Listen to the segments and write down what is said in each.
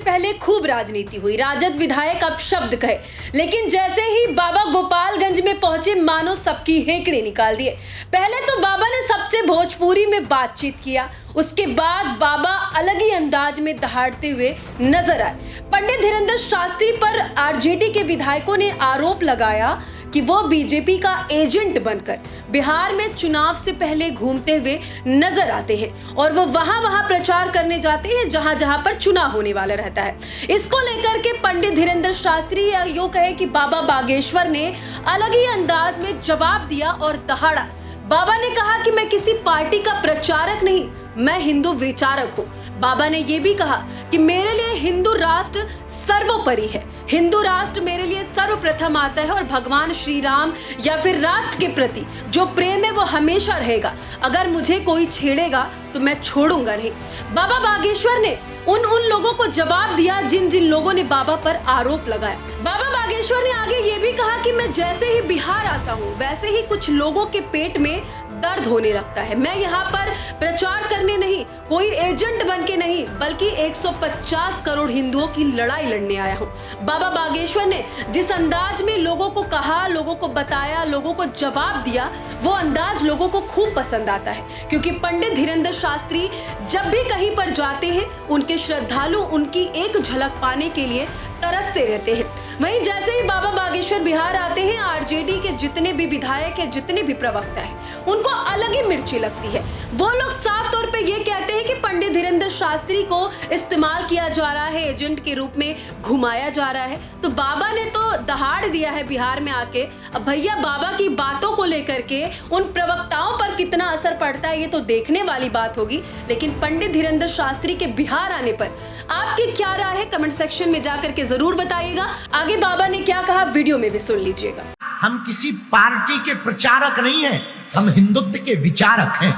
पहले खूब राजनीति हुई, राजद विधायक अपशब्द कहे, लेकिन जैसे ही बाबा गोपालगंज में पहुंचे मानो सबकी हेकड़े निकाल दिए। पहले तो बाबा ने सबसे भोजपुरी में बातचीत किया, उसके बाद बाबा अलग ही अंदाज में दहाड़ते हुए नजर आए। पंडित धीरेंद्र शास्त्री पर आरजेडी के विधायकों ने आरोप लगाया कि वो बीजेपी का एजेंट बनकर बिहार में चुनाव से पहले घूमते हुए नजर आते हैं और वो वहां प्रचार करने जाते हैं जहां पर चुनाव होने वाला रहता है। इसको लेकर के पंडित धीरेंद्र शास्त्री यूं कहे कि बाबा बागेश्वर ने अलग ही अंदाज में जवाब दिया और दहाड़ा। बाबा ने कहा कि मैं किसी पार्टी का प्रचारक नहीं, मैं हिंदू विचारक हूँ। बाबा ने यह भी कहा कि मेरे लिए हिंदू राष्ट्र सर्वोपरि है, हिंदू राष्ट्र मेरे लिए सर्वप्रथम आता है और भगवान श्री राम या फिर राष्ट्र के प्रति जो प्रेम है वो हमेशा रहेगा। अगर मुझे कोई छेड़ेगा तो मैं छोड़ूंगा नहीं। बाबा बागेश्वर ने उन लोगों को जवाब दिया जिन लोगों ने बाबा पर आरोप लगाया। बाबा बागेश्वर ने आगे ये भी कहा कि मैं जैसे ही बिहार आता हूँ वैसे ही कुछ लोगों के पेट में दर्द होने लगता है। मैं यहाँ पर प्रचार करने नहीं, कोई एजेंट बन के नहीं, बल्कि 150 करोड़ हिंदुओं की लड़ाई लड़ने आया हूँ। बाबा बागेश्वर ने जिस अंदाज में लोगों को कहा, लोगों को बताया, लोगों को जवाब दिया, वो अंदाज लोगों को खूब पसंद आता है, क्योंकि पंडित धीरेंद्र शास्त्री जब भी कहीं पर जाते हैं उनके श्रद्धालु उनकी एक झलक पाने के लिए तरसते रहते हैं। वहीं जैसे ही बाबा बागेश्वर बिहार आते हैं, आरजेडी के जितने भी विधायक हैं, जितने भी प्रवक्ता हैं, उनको अलग ही मिर्ची लगती है। वो लोग साफ तौर पे ये कहते हैं कि पंडित धीरेंद्र शास्त्री को इस्तेमाल किया जा रहा है, एजेंट के रूप में घुमाया जा रहा है। तो बाबा ने तो दहाड़ दिया है बिहार में आके। अब भैया बाबा की बातों को लेकर के उन प्रवक्ताओं पर कितना असर पड़ता है ये तो देखने वाली बात होगी, लेकिन पंडित धीरेंद्र शास्त्री के बिहार आने पर आपकी क्या राय है, कमेंट सेक्शन में जाकर के जरूर बताइएगा। आगे बाबा ने क्या कहा वीडियो में भी सुन लीजिएगा। हम किसी पार्टी के प्रचारक नहीं हैं, हम हिंदुत्व के विचारक हैं।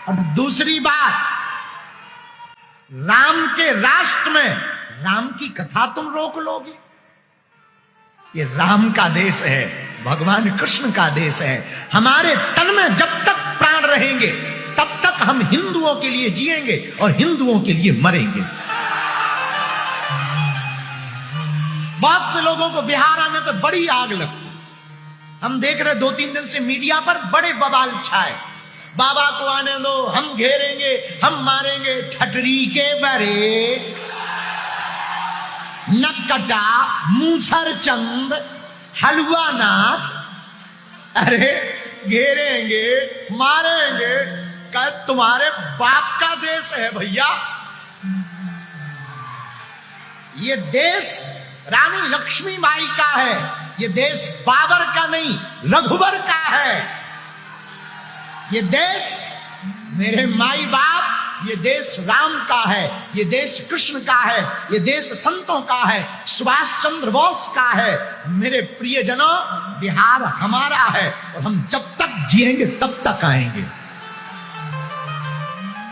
और दूसरी बात, राम के राष्ट्र में राम की कथा तुम रोक लोगे? ये राम का देश है, भगवान कृष्ण का देश है। हमारे तन में जब तक प्राण रहेंगे तब तक हम हिंदुओं के लिए जिएंगे और हिंदुओं के लिए मरेंगे। बहुत से लोगों को बिहार आने पर बड़ी आग लगती, हम देख रहे 2-3 दिन से मीडिया पर बड़े बवाल छाए। बाबा को आने दो, हम घेरेंगे, हम मारेंगे। ठटरी के बरे नक्कटा मूसर चंद हलवा नाथ, अरे घेरेंगे मारेंगे, क्या तुम्हारे बाप का देश है भैया? ये देश रानी लक्ष्मीबाई का है, ये देश बाबर का नहीं रघुवर का है। ये देश मेरे माई बाप, ये देश राम का है, ये देश कृष्ण का है, ये देश संतों का है, सुभाष चंद्र बोस का है। मेरे प्रियजनों, बिहार हमारा है और हम जब तक जिएंगे तब तक आएंगे।